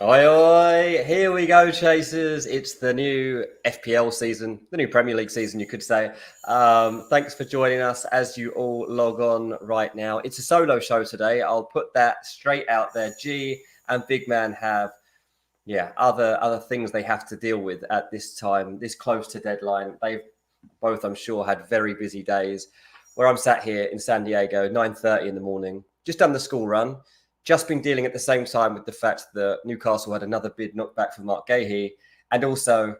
Oi, oi, here we go, chasers. It's the new FPL season, the new Premier League season, you could say. Thanks for joining us as you all log on right now. It's a solo show today. I'll put that straight out there. G and Big Man have, other things they have to deal with at this time, this close to deadline. They've both, I'm sure, had very busy days. Where I'm sat here in San Diego, 9:30 in the morning, just done the school run. Just been dealing at the same time with the fact that Newcastle had another bid knocked back for Mark Gahey, and also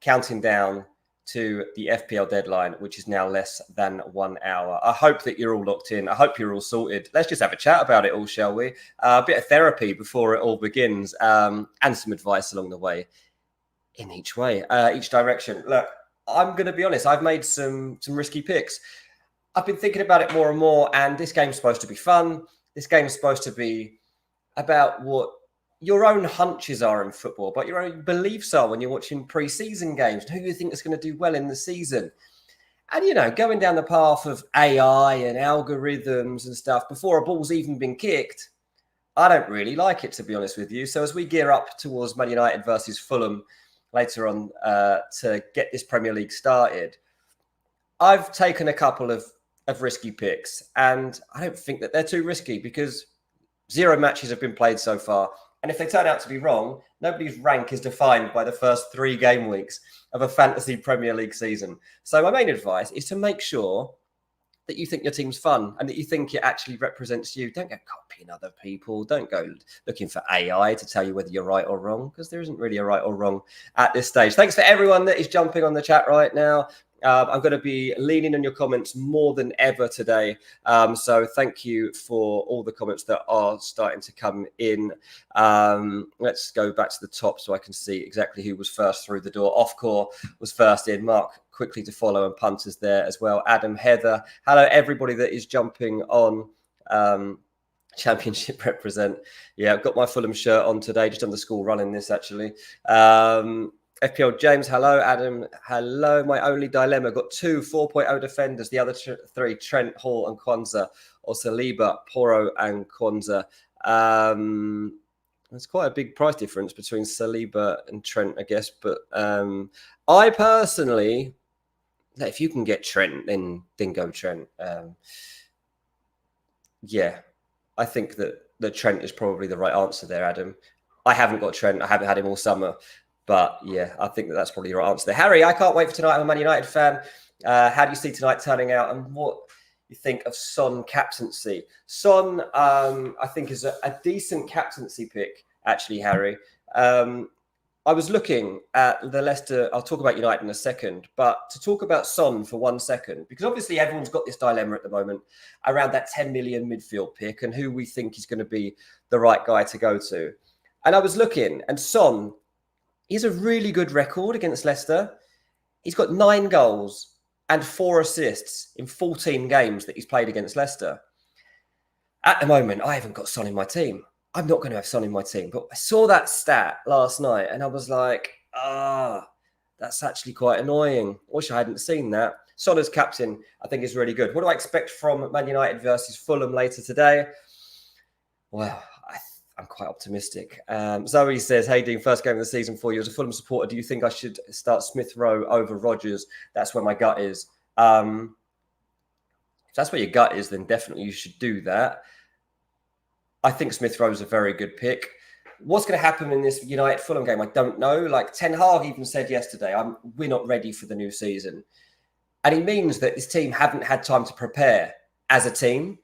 counting down to the FPL deadline, which is now less than 1 hour. I hope that you're all locked in. I hope you're all sorted. Let's just have a chat about it all, shall we? A bit of therapy before it all begins, and some advice along the way in each direction. Look, I'm going to be honest. I've made some risky picks. I've been thinking about it more and more, and this game's supposed to be fun. This game is supposed to be about what your own hunches are in football, but your own beliefs are when you're watching pre-season games, and who you think is going to do well in the season. And, going down the path of AI and algorithms and stuff before a ball's even been kicked, I don't really like it, to be honest with you. So as we gear up towards Man United versus Fulham later on to get this Premier League started, I've taken a couple of risky picks, and I don't think that they're too risky because 0 matches have been played so far. And if they turn out to be wrong, nobody's rank is defined by the first 3 game weeks of a fantasy Premier League season. So my main advice is to make sure that you think your team's fun and that you think it actually represents you. Don't go copying other people. Don't go looking for AI to tell you whether you're right or wrong, because there isn't really a right or wrong at this stage. Thanks for everyone that is jumping on the chat right now. I'm going to be leaning on your comments more than ever today. So thank you for all the comments that are starting to come in. Let's go back to the top so I can see exactly who was first through the door. Offcore was first in. Mark quickly to follow, and Punters there as well. Adam, Heather. Hello, everybody that is jumping on. Championship represent. Yeah, I've got my Fulham shirt on today, just on the school running this actually. FPL James, hello. Adam, hello. My only dilemma, got 2 4.0 defenders. The other 3, Trent, Hall and Kwanzaa, or Saliba, Porro and Kwanzaa. There's quite a big price difference between Saliba and Trent, I guess. But I personally, if you can get Trent, then go Trent. I think that Trent is probably the right answer there, Adam. I haven't got Trent. I haven't had him all summer. But yeah, I think that's probably your answer there. Harry, I can't wait for tonight. I'm a Man United fan. How do you see tonight turning out, and what you think of Son captaincy? Son, I think, is a decent captaincy pick, actually, Harry. I was looking at the Leicester. I'll talk about United in a second, but to talk about Son for 1 second, because obviously everyone's got this dilemma at the moment around that 10 million midfield pick and who we think is going to be the right guy to go to. And I was looking, and Son, he has a really good record against Leicester. He's got 9 goals and 4 assists in 14 games that he's played against Leicester. At the moment, I haven't got Son in my team. I'm not going to have Son in my team. But I saw that stat last night and I was like, that's actually quite annoying. Wish I hadn't seen that. Son as captain, I think, is really good. What do I expect from Man United versus Fulham later today? Well, I'm quite optimistic. Zoe says, hey, Dean, first game of the season for you. As a Fulham supporter, do you think I should start Smith Rowe over Rodgers? That's where my gut is. If that's where your gut is, then definitely you should do that. I think Smith Rowe is a very good pick. What's going to happen in this United Fulham game? I don't know. Like Ten Hag even said yesterday, we're not ready for the new season. And he means that this team haven't had time to prepare as a team.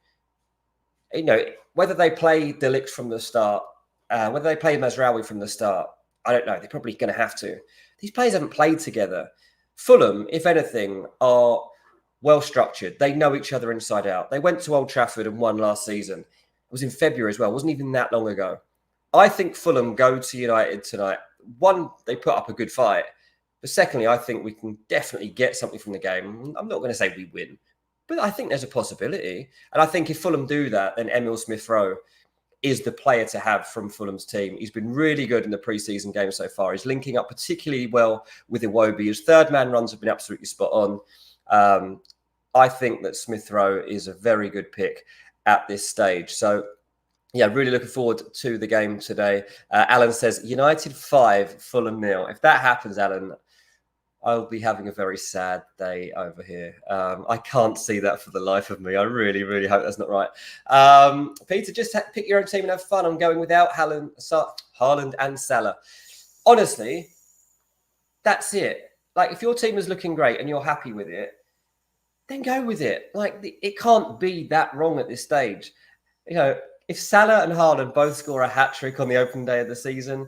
Whether they play De Ligt from the start, whether they play Mazraoui from the start, I don't know. They're probably going to have to. These players haven't played together. Fulham, if anything, are well-structured. They know each other inside out. They went to Old Trafford and won last season. It was in February as well. It wasn't even that long ago. I think Fulham go to United tonight. One, they put up a good fight. But secondly, I think we can definitely get something from the game. I'm not going to say we win, but I think there's a possibility. And I think if Fulham do that, then Emile Smith-Rowe is the player to have from Fulham's team. He's been really good in the pre-season game so far. He's linking up particularly well with Iwobi. His third man runs have been absolutely spot on. I think that Smith Rowe is a very good pick at this stage. So yeah, really looking forward to the game today. Alan says United 5, Fulham 0. If that happens, Alan, I'll be having a very sad day over here. I can't see that for the life of me. I really, really hope that's not right. Peter, just pick your own team and have fun. I'm going without Haaland and Salah. Honestly, that's it. Like, if your team is looking great and you're happy with it, then go with it. Like, it can't be that wrong at this stage. You know, if Salah and Haaland both score a hat-trick on the opening day of the season,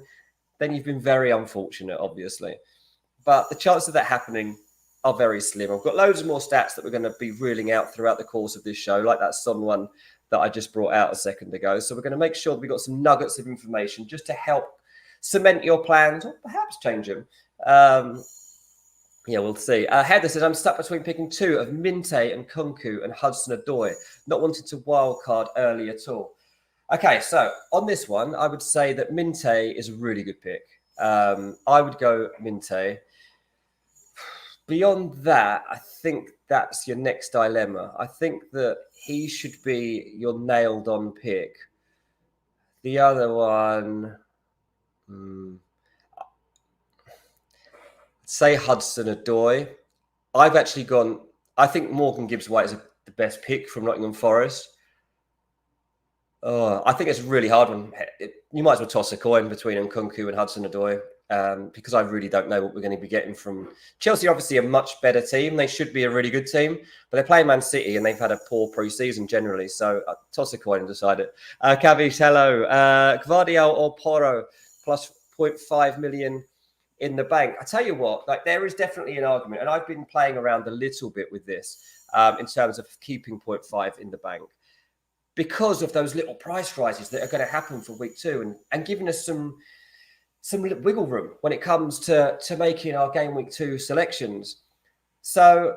then you've been very unfortunate, obviously. But the chances of that happening are very slim. I've got loads of more stats that we're going to be reeling out throughout the course of this show, like that Son one that I just brought out a second ago. So we're going to make sure that we've got some nuggets of information just to help cement your plans or perhaps change them. Yeah, we'll see. Heather says, I'm stuck between picking two of Minte and Kunku and Hudson-Odoi, not wanting to wildcard early at all. Okay, so on this one, I would say that Minte is a really good pick. I would go Minte. Beyond that, I think that's your next dilemma. I think that he should be your nailed-on pick. The other one, say Hudson-Odoi. I've actually gone. I think Morgan Gibbs-White is the best pick from Nottingham Forest. I think it's a really hard one. You might as well toss a coin between Nkunku and Hudson-Odoi. Because I really don't know what we're going to be getting from Chelsea. Obviously, a much better team. They should be a really good team, but they're playing Man City and they've had a poor pre-season generally. So toss a coin and decide it. Kavish, hello. Gvardiol or Porro plus 0.5 million in the bank. I tell you what, like, there is definitely an argument, and I've been playing around a little bit with this in terms of keeping 0.5 in the bank because of those little price rises that are going to happen for week 2 and giving us some wiggle room when it comes to making our game week 2 selections. So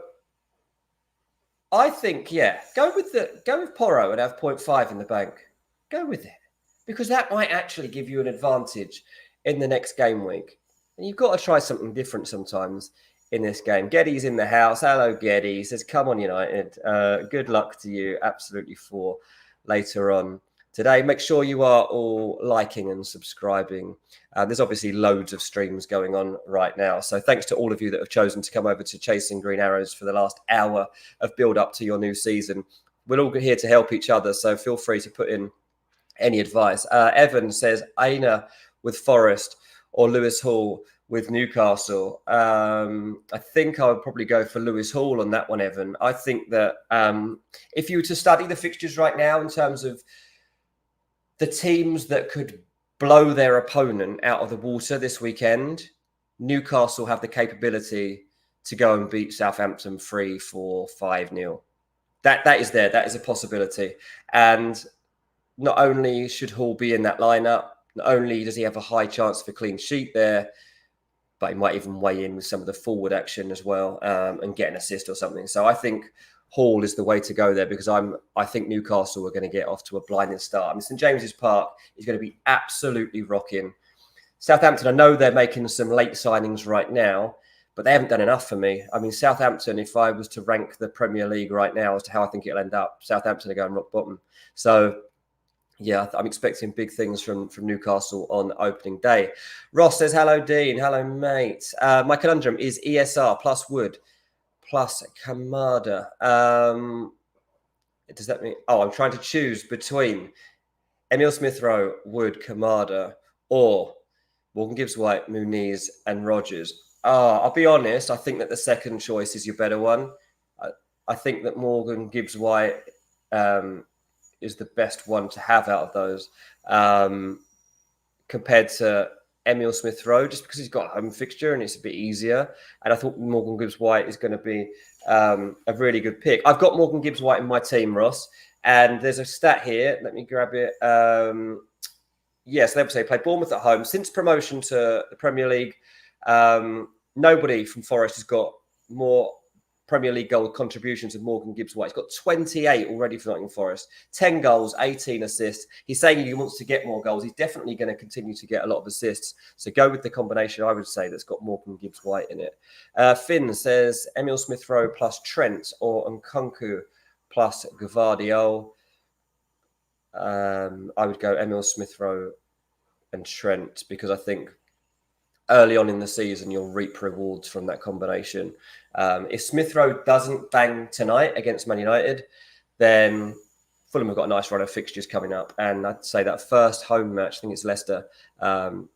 I think, yeah, go with Porro and have 0.5 in the bank. Go with it, because that might actually give you an advantage in the next game week. And you've got to try something different sometimes in this game. Geddy's in the house. Hello, Geddy. He says, come on, United. Good luck to you. Absolutely for later on today. Make sure you are all liking and subscribing. There's obviously loads of streams going on right now. So thanks to all of you that have chosen to come over to Chasing Green Arrows for the last hour of build up to your new season. We're all here to help each other. So feel free to put in any advice. Evan says, Aina with Forest or Lewis Hall with Newcastle. I think I would probably go for Lewis Hall on that one, Evan. I think that if you were to study the fixtures right now in terms of the teams that could blow their opponent out of the water this weekend, Newcastle have the capability to go and beat Southampton 3-4, 5-0. That is there. That is a possibility. And not only should Hall be in that lineup, not only does he have a high chance for clean sheet there, but he might even weigh in with some of the forward action as well and get an assist or something. So I think Hall is the way to go there, because I think Newcastle are going to get off to a blinding start. I mean, St James's Park is going to be absolutely rocking. Southampton, I know they're making some late signings right now, but they haven't done enough for me. I mean, Southampton, if I was to rank the Premier League right now as to how I think it'll end up, Southampton are going rock bottom. So yeah, I'm expecting big things from Newcastle on opening day. Ross says, hello, Dean. Hello, mate. My conundrum is ESR plus Wood plus Kamada. Does that mean... Oh, I'm trying to choose between Emil Smith-Rowe, Wood, Kamada, or Morgan Gibbs-White, Muniz, and Rodgers. I'll be honest. I think that the second choice is your better one. I think that Morgan Gibbs-White is the best one to have out of those compared to Emil Smith-Rowe, just because he's got a home fixture and it's a bit easier. And I thought Morgan Gibbs-White is going to be a really good pick. I've got Morgan Gibbs-White in my team, Ross, and there's a stat here. Let me grab it. Yes, they would say played Bournemouth at home. Since promotion to the Premier League, nobody from Forest has got more Premier League goal contributions of Morgan Gibbs-White. He's got 28 already for Nottingham Forest, 10 goals, 18 assists. He's saying he wants to get more goals. He's definitely going to continue to get a lot of assists. So go with the combination, I would say, that's got Morgan Gibbs-White in it. Finn says Emil Smith-Rowe plus Trent or Nkunku plus Gvardiol. I would go Emil Smith-Rowe and Trent, because I think early on in the season you'll reap rewards from that combination. If Smith-Rowe doesn't bang tonight against Man United, then Fulham have got a nice run of fixtures coming up, and I'd say that first home match, I think it's Leicester,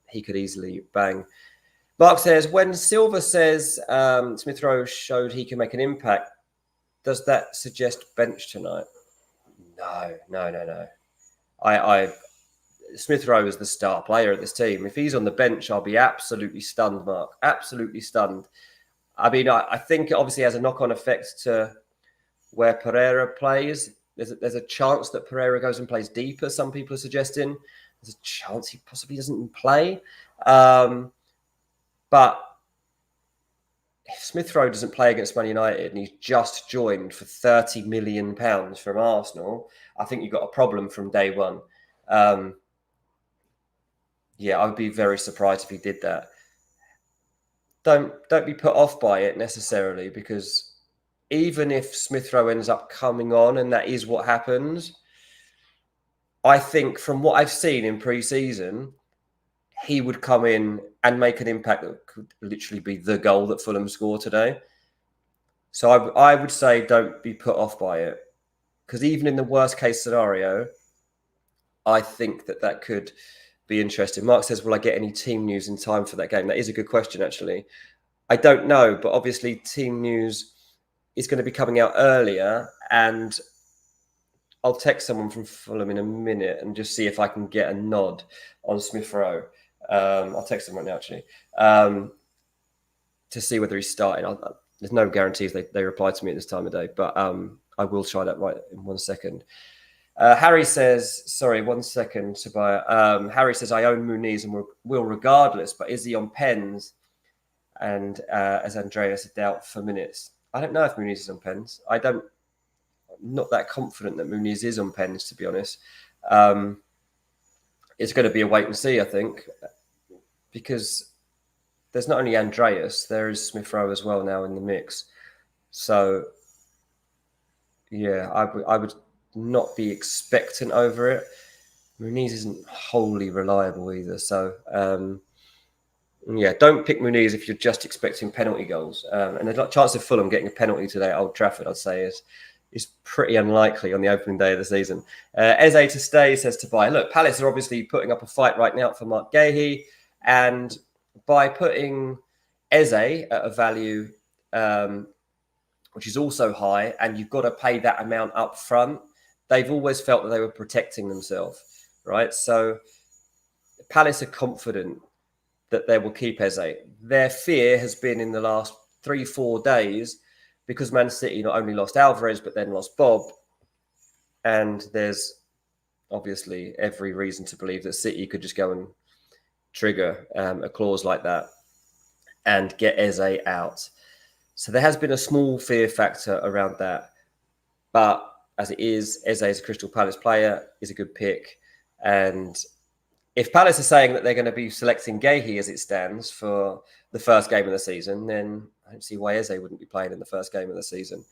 he could easily bang. Mark says, when Silva says Smith-Rowe showed he can make an impact, does that suggest bench tonight? No. Smith-Rowe is the star player of this team. If he's on the bench, I'll be absolutely stunned, Mark. Absolutely stunned. I mean, I think it obviously has a knock-on effect to where Pereira plays. There's a chance that Pereira goes and plays deeper, some people are suggesting. There's a chance he possibly doesn't play. But if Smith-Rowe doesn't play against Man United and he's just joined for £30 million from Arsenal, I think you've got a problem from day one. Yeah, I would be very surprised if he did that. Don't be put off by it necessarily, because even if Smith-Rowe ends up coming on and that is what happens, I think from what I've seen in pre-season, he would come in and make an impact that could literally be the goal that Fulham scored today. So I would say don't be put off by it, because even in the worst case scenario, I think that could be interesting. Mark says, will I get any team news in time for that game? That is a good question, actually. I don't know, but obviously team news is going to be coming out earlier, and I'll text someone from Fulham in a minute and just see if I can get a nod on Smith-Rowe. I'll text them right now, actually, to see whether he's starting. There's no guarantees they reply to me at this time of day, but I will try that right in 1 second. Harry says, sorry, 1 second, Tobiah. Harry says, I own Muniz and will regardless, but is he on pens? And as Andreas, a doubt for minutes. I don't know if Muniz is on pens. I'm not that confident that Muniz is on pens, to be honest. It's going to be a wait and see, I think, because there's not only Andreas, there is Smith-Rowe as well now in the mix. So, yeah, I would not be expectant over it. Muniz isn't wholly reliable either. So, yeah, don't pick Muniz if you're just expecting penalty goals. And the chance of Fulham getting a penalty today at Old Trafford, I'd say, is pretty unlikely on the opening day of the season. Eze to stay, says to buy. Look, Palace are obviously putting up a fight right now for Mark Gahey. And by putting Eze at a value which is also high, and you've got to pay that amount up front, they've always felt that they were protecting themselves, right? So Palace are confident that they will keep Eze. Their fear has been in the last 3-4 days, because Man City not only lost Alvarez, but then lost Bob. And there's obviously every reason to believe that City could just go and trigger a clause like that and get Eze out. So there has been a small fear factor around that. But as it is, Eze is a Crystal Palace player, is a good pick. And if Palace are saying that they're going to be selecting Gahey as it stands for the first game of the season, then I don't see why Eze wouldn't be playing in the first game of the season.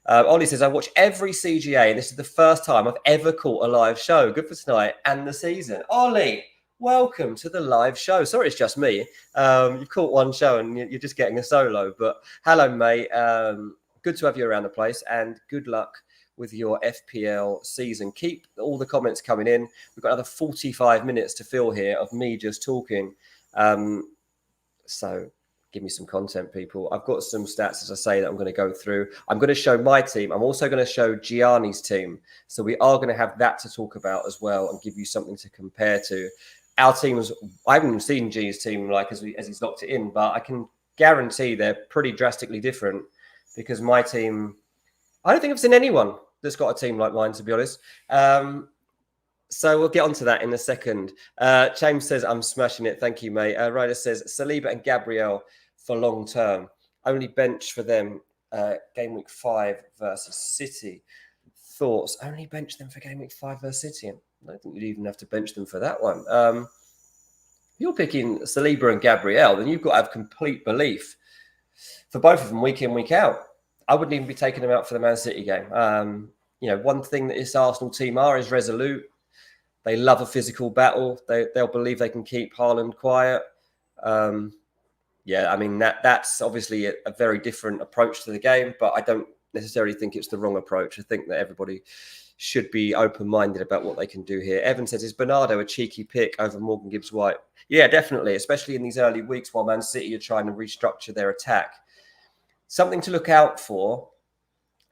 Ollie says, I watch every CGA, and this is the first time I've ever caught a live show. Good for tonight and the season. Ollie, welcome to the live show. Sorry, it's just me. You've caught one show and you're just getting a solo. But hello, mate. Good to have you around the place, and good luck with your FPL season. Keep all the comments coming in. We've got another 45 minutes to fill here of me just talking. So give me some content, people. I've got some stats, as I say, that I'm going to go through. I'm going to show my team. I'm also going to show Giani's team. So we are going to have that to talk about as well and give you something to compare to. Our teams, I haven't seen G's team like as he's locked it in, but I can guarantee they're pretty drastically different, because my team, I don't think I've seen anyone that's got a team like mine, to be honest. So we'll get onto that in a second. James says, I'm smashing it. Thank you, mate. Ryder says, Saliba and Gabriel for long term. Only bench for them game week 5 versus City. Thoughts? Only bench them for game week 5 versus City. I don't think you'd even have to bench them for that one. If you're picking Saliba and Gabriel, then you've got to have complete belief for both of them week in, week out. I wouldn't even be taking them out for the Man City game. One thing that this Arsenal team is resolute. They love a physical battle. They'll believe they can keep Haaland quiet. Yeah, I mean, that's obviously a very different approach to the game, but I don't necessarily think it's the wrong approach. I think that everybody should be open-minded about what they can do here. Evan says, is Bernardo a cheeky pick over Morgan Gibbs-White? Yeah, definitely, especially in these early weeks while Man City are trying to restructure their attack. Something to look out for.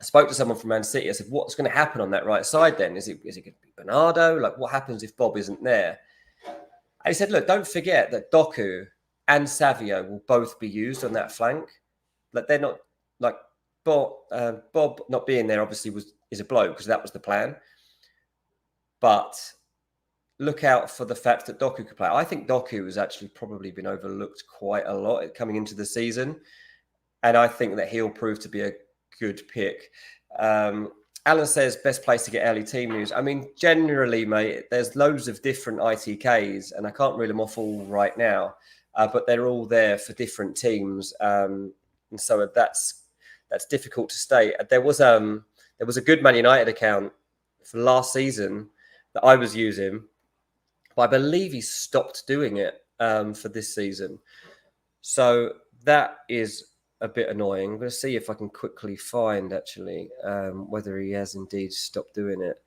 I spoke to someone from Man City. I said, what's going to happen on that right side then? Is it going to be Bernardo? Like, what happens if Bob isn't there? And he said, look, don't forget that Doku and Savio will both be used on that flank. Like, they're not, like, Bob not being there obviously is a blow because that was the plan. But look out for the fact that Doku could play. I think Doku has actually probably been overlooked quite a lot coming into the season. And I think that he'll prove to be a good pick. Alan says, best place to get early team news. I mean, generally, mate, there's loads of different ITKs, and I can't reel them off all right now, but they're all there for different teams. And so that's difficult to state. There was a good Man United account for last season that I was using, but I believe he stopped doing it for this season. So that is a bit annoying. I'm going to see if I can quickly find actually whether he has indeed stopped doing it.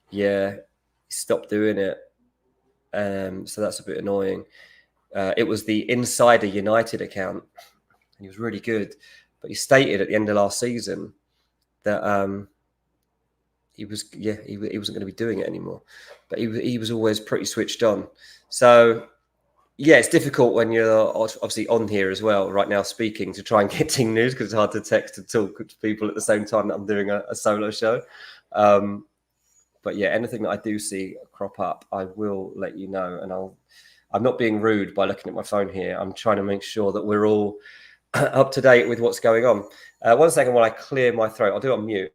Yeah, he stopped doing it. So that's a bit annoying. It was the Insider United account, and he was really good. But he stated at the end of last season that he wasn't going to be doing it anymore. But he was always pretty switched on. So yeah, it's difficult when you're obviously on here as well right now speaking to try and get team news because it's hard to text and talk to people at the same time that I'm doing a solo show. But yeah, anything that I do see crop up, I will let you know. And I'm not being rude by looking at my phone here. I'm trying to make sure that we're all up to date with what's going on. 1 second while I clear my throat. I'll do it on mute.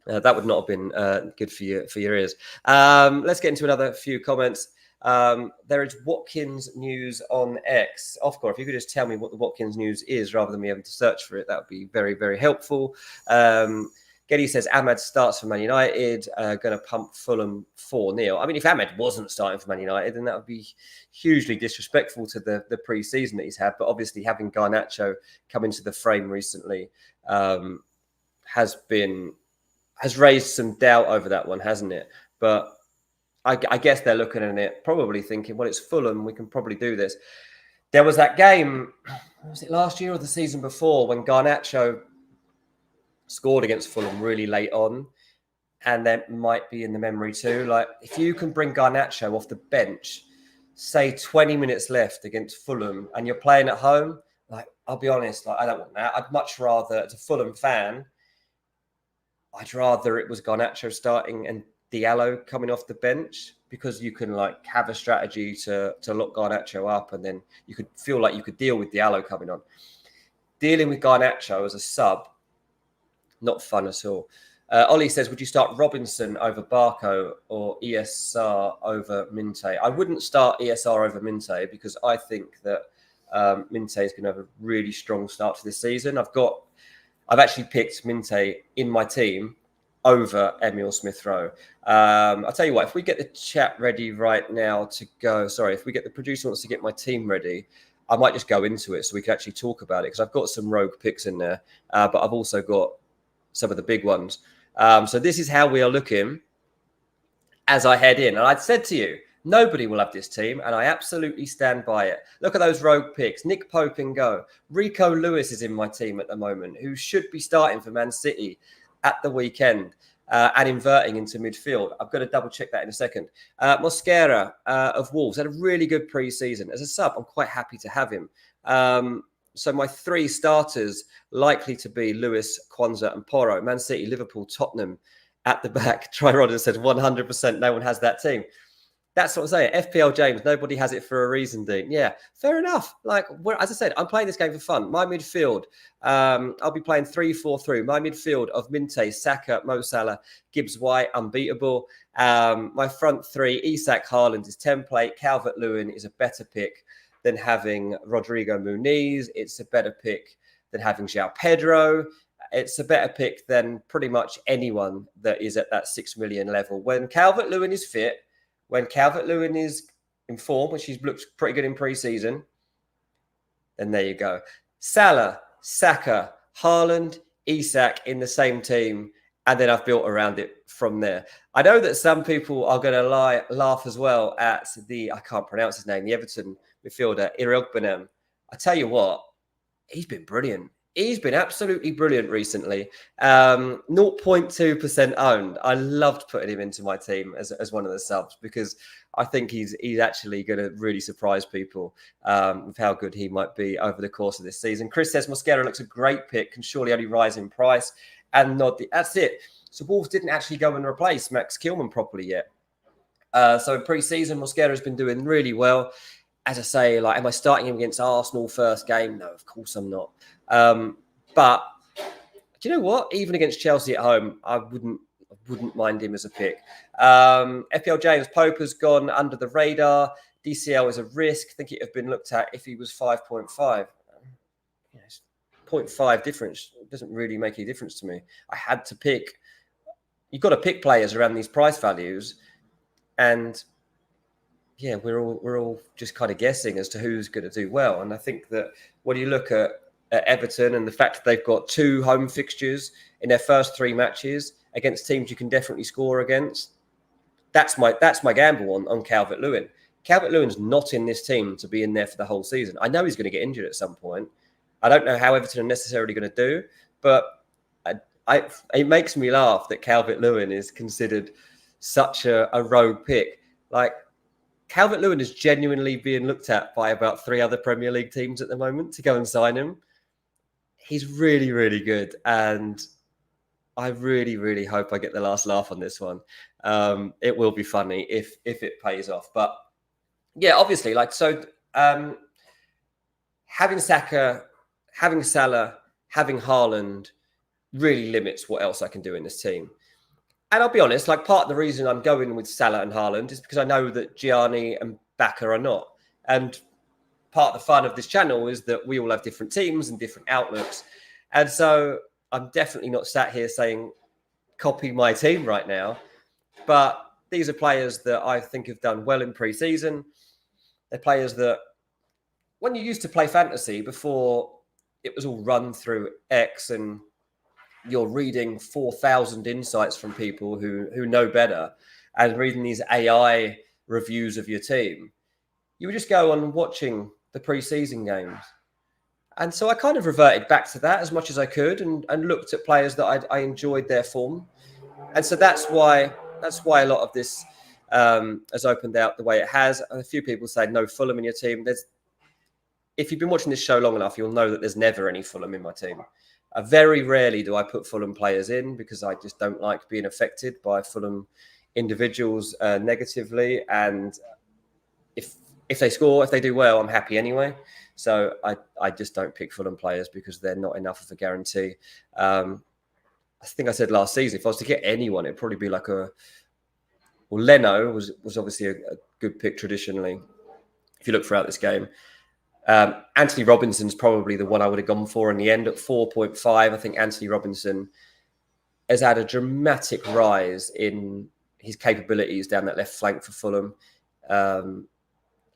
That would not have been good for your ears. Let's get into another few comments. There is Watkins news on X. Ofcor, if you could just tell me what the Watkins news is rather than me having to search for it, that would be very, very helpful. Getty says Ahmad starts for Man United, going to pump Fulham 4-0. I mean, if Ahmad wasn't starting for Man United, then that would be hugely disrespectful to the pre-season that he's had. But obviously having Garnacho come into the frame recently has raised some doubt over that one, hasn't it? But I guess they're looking at it, probably thinking, well, it's Fulham, we can probably do this. There was that game, was it last year or the season before, when Garnacho scored against Fulham really late on, and that might be in the memory too. Like, if you can bring Garnacho off the bench, say 20 minutes left against Fulham, and you're playing at home, like, I'll be honest, like, I don't want that. I'd much rather, as a Fulham fan, I'd rather it was Garnacho starting and Diallo coming off the bench, because you can like have a strategy to lock Garnacho up, and then you could feel like you could deal with Diallo coming on. Dealing with Garnacho as a sub, not fun at all. Ollie says, would you start Robinson over Barco or ESR over Minte? I wouldn't start ESR over Minte because I think that Minte is going to have a really strong start to this season. I've actually picked Minte in my team over Emile Smith-Rowe. I'll tell you what, if we get the chat ready right now to go, if we get the producer wants to get my team ready, I might just go into it so we can actually talk about it, because I've got some rogue picks in there, but I've also got some of the big ones. So this is how we are looking as I head in. And I'd said to you, nobody will have this team, and I absolutely stand by it. Look at those rogue picks. Nick Pope in go. Rico Lewis is in my team at the moment, who should be starting for Man City at the weekend and inverting into midfield. I've got to double check that in a second. Mosquera of Wolves had a really good pre-season. As a sub, I'm quite happy to have him. So my three starters likely to be Lewis, Kwanzaa and Porro. Man City, Liverpool, Tottenham at the back. Tryrodden said 100% no one has that team. That's what I'm saying. FPL James, nobody has it for a reason, Dean. Yeah, fair enough. Like, as I said, I'm playing this game for fun. My midfield, I'll be playing 3-4-3. My midfield of Minte, Saka, Mo Salah, Gibbs White, unbeatable. My front three, Isak, Haaland is template. Calvert-Lewin is a better pick than having Rodrigo Muniz. It's a better pick than having João Pedro. it's a better pick than pretty much anyone that is at that 6 million level. When Calvert-Lewin is fit, when Calvert-Lewin is in form, which he's looked pretty good in pre-season, then there you go. Salah, Saka, Haaland, Isak in the same team, and then I've built around it from there. I know that some people are going to laugh as well at I can't pronounce his name, the Everton midfielder, Irogbenem. I tell you what, he's been brilliant. He's been absolutely brilliant recently. 0.2% owned. I loved putting him into my team as one of the subs because I think he's actually going to really surprise people with how good he might be over the course of this season. Chris says Mosquera looks a great pick, can surely only rise in price. And that's it. So Wolves didn't actually go and replace Max Kilman properly yet. So in pre-season, Mosquera has been doing really well. As I say, am I starting him against Arsenal first game? No, of course I'm not. But do you know what? Even against Chelsea at home, I wouldn't mind him as a pick. FPL James Pope has gone under the radar. DCL is a risk. I think it have been looked at if he was 5.5. 0.5 difference. It doesn't really make any difference to me. I had to pick. You've got to pick players around these price values, and yeah, we're all just kind of guessing as to who's going to do well. And I think that when you look at Everton and the fact that they've got 2 home fixtures in their first 3 matches against teams you can definitely score against, that's my gamble on Calvert-Lewin. Calvert-Lewin's not in this team to be in there for the whole season. I know he's going to get injured at some point. I don't know how Everton are necessarily going to do, but it makes me laugh that Calvert-Lewin is considered such a rogue pick. Calvert-Lewin is genuinely being looked at by about 3 other Premier League teams at the moment to go and sign him. He's really, really good. And I really, really hope I get the last laugh on this one. It will be funny if it pays off. But yeah, obviously, having Saka, having Salah, having Haaland really limits what else I can do in this team. And I'll be honest, part of the reason I'm going with Salah and Haaland is because I know that Giani and Baka are not. And part of the fun of this channel is that we all have different teams and different outlooks. And so I'm definitely not sat here saying, copy my team right now. But these are players that I think have done well in pre-season. They're players that when you used to play fantasy before it was all run through X and you're reading 4,000 insights from people who know better and reading these AI reviews of your team, you would just go on watching the pre-season games. And so I kind of reverted back to that as much as I could and looked at players that I enjoyed their form. And so that's why a lot of this has opened out the way it has. A few people say no Fulham in your team. If you've been watching this show long enough, you'll know that there's never any Fulham in my team. Very rarely do I put Fulham players in because I just don't like being affected by Fulham individuals negatively. And if they score, if they do well, I'm happy anyway. So I just don't pick Fulham players because they're not enough of a guarantee. I think I said last season, if I was to get anyone, it'd probably be Leno was obviously a good pick traditionally. If you look throughout this game. Anthony Robinson's probably the one I would have gone for in the end at 4.5. I think Anthony Robinson has had a dramatic rise in his capabilities down that left flank for Fulham.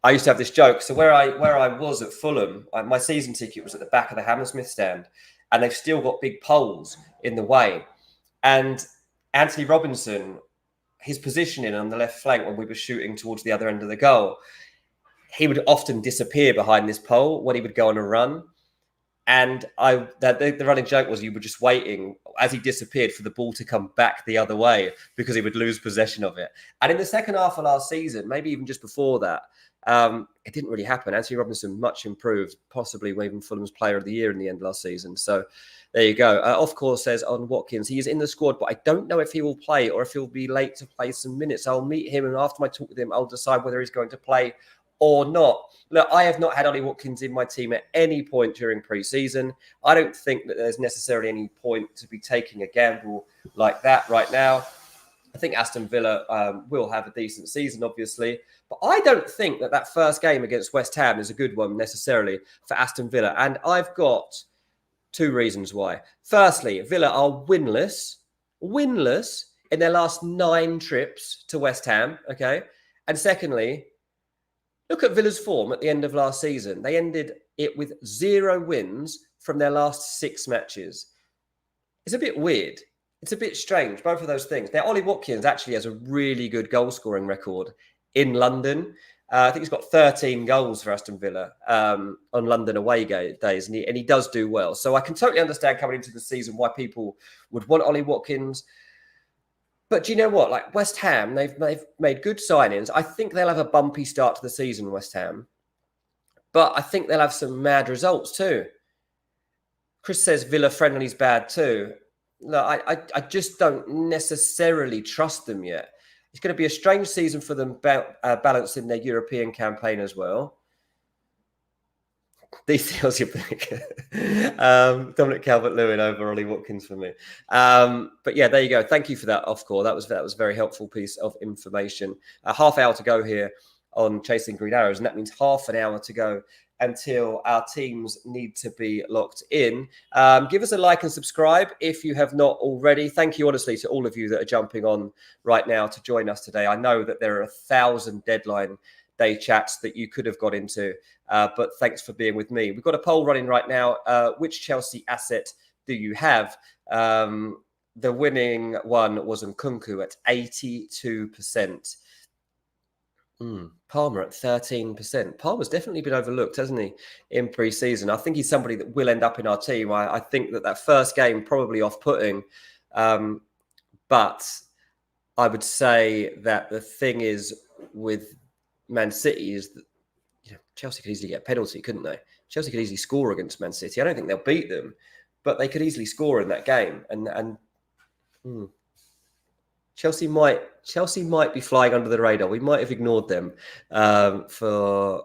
I used to have this joke. So where I was at Fulham, my season ticket was at the back of the Hammersmith stand, and they've still got big poles in the way. And Anthony Robinson, his positioning on the left flank when we were shooting towards the other end of the goal, he would often disappear behind this pole when he would go on a run. And the running joke was you were just waiting as he disappeared for the ball to come back the other way because he would lose possession of it. And in the second half of last season, maybe even just before that, it didn't really happen. Anthony Robinson much improved, possibly even Fulham's Player of the Year in the end last season. So there you go. Of course, says on Watkins, he is in the squad, but I don't know if he will play or if he'll be late to play some minutes. I'll meet him, and after I talk with him, I'll decide whether he's going to play or not. Look, I have not had Ollie Watkins in my team at any point during pre-season. I don't think that there's necessarily any point to be taking a gamble like that right now. I think Aston Villa will have a decent season, obviously. But I don't think that first game against West Ham is a good one necessarily for Aston Villa. And I've got Two reasons why. Firstly, Villa are winless in their last 9 trips to West Ham, okay? And secondly, look at Villa's form at the end of last season. They ended it with 0 wins from their last 6 matches. It's a bit weird. It's a bit strange, both of those things. Now, Ollie Watkins actually has a really good goal-scoring record in London. I think he's got 13 goals for Aston Villa on London away days, and he does do well. So I can totally understand coming into the season why people would want Ollie Watkins. But do you know what? Like West Ham, they've made good signings. I think they'll have a bumpy start to the season, West Ham. But I think they'll have some mad results too. Chris says Villa friendly's bad too. No, I just don't necessarily trust them yet. It's going to be a strange season for them balancing their European campaign as well. These deals you pick. Dominic Calvert-Lewin over Ollie Watkins for me. But yeah, there you go. Thank you for that off-call. That was a very helpful piece of information. A half hour to go here on Chasing Green Arrows, and that means half an hour to go until our teams need to be locked in. Give us a like and subscribe if you have not already. Thank you, honestly, to all of you that are jumping on right now to join us today. I know that there are 1,000 deadline day chats that you could have got into, but thanks for being with me. We've got a poll running right now. Which Chelsea asset do you have? The winning one was Nkunku at 82%. Palmer at 13%. Palmer's definitely been overlooked, hasn't he, in pre-season? I think he's somebody that will end up in our team. I think that first game probably off-putting, but I would say that the thing is with Man City is that Chelsea could easily get a penalty, couldn't they? Chelsea could easily score against Man City. I don't think they'll beat them, but they could easily score in that game. And Chelsea might be flying under the radar. We might have ignored them for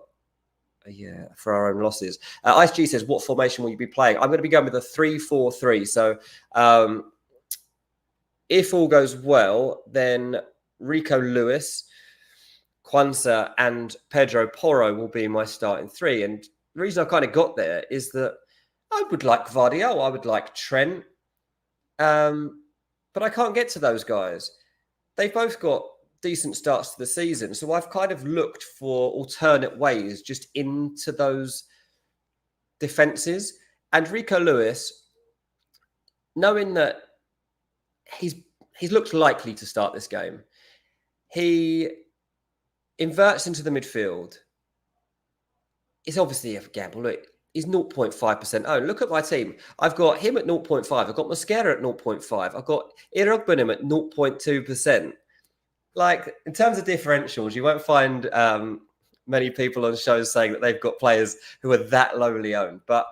our own losses. Ice G says, what formation will you be playing? I'm going to be going with a 3-4-3. So if all goes well, then Rico Lewis, Kwanzaa and Pedro Porro will be my starting 3. And the reason I kind of got there is that I would like Vardiol, I would like Trent, but I can't get to those guys. They've both got decent starts to the season. So I've kind of looked for alternate ways just into those defenses. And Rico Lewis, knowing that he's looked likely to start this game, he inverts into the midfield. It's obviously a gamble. Look, he's 0.5% owned. Look at my team. I've got him at 0.5. I've got Mosquera at 0.5. I've got Irogbenim at 0.2%. Like, in terms of differentials, you won't find many people on shows saying that they've got players who are that lowly owned. But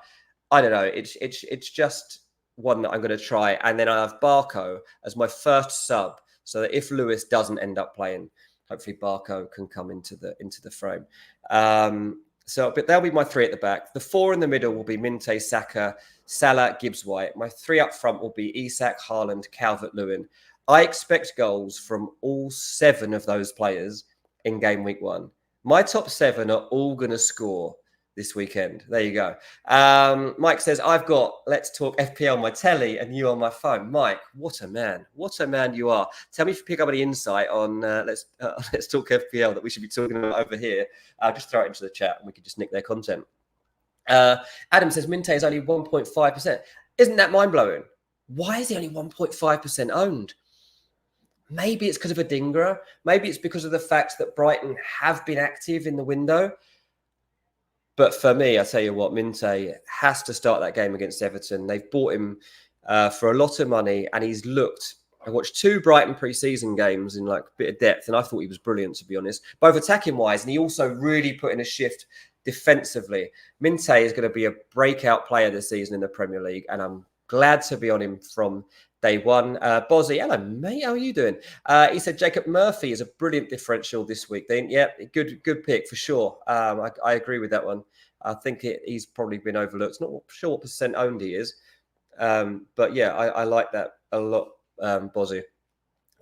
I don't know. It's just one that I'm going to try. And then I have Barco as my first sub, so that if Lewis doesn't end up playing, hopefully Barco can come into the frame. But they'll be my 3 at the back. The 4 in the middle will be Minte, Saka, Salah, Gibbs-White. My 3 up front will be Isak, Haaland, Calvert-Lewin. I expect goals from all 7 of those players in game week 1. My top 7 are all going to score this weekend. There you go. Mike says, I've got Let's Talk FPL on my telly and you on my phone. Mike, what a man. What a man you are. Tell me if you pick up any insight on Let's Talk FPL that we should be talking about over here. Just throw it into the chat and we can just nick their content. Adam says, Minte is only 1.5%. Isn't that mind-blowing? Why is he only 1.5% owned? Maybe it's because of Adingra. Maybe it's because of the fact that Brighton have been active in the window. But for me, I tell you what, Minte has to start that game against Everton. They've bought him for a lot of money, and he's looked. I watched 2 Brighton pre-season games in like a bit of depth, and I thought he was brilliant, to be honest, both attacking wise, and he also really put in a shift defensively. Minte is going to be a breakout player this season in the Premier League, and I'm glad to be on him from day one. Bozzy, hello, mate. How are you doing? He said Jacob Murphy is a brilliant differential this week. Then, yeah, good pick for sure. I agree with that one. I think he's probably been overlooked. Not sure what percent owned he is. But yeah, I like that a lot, Bozzy.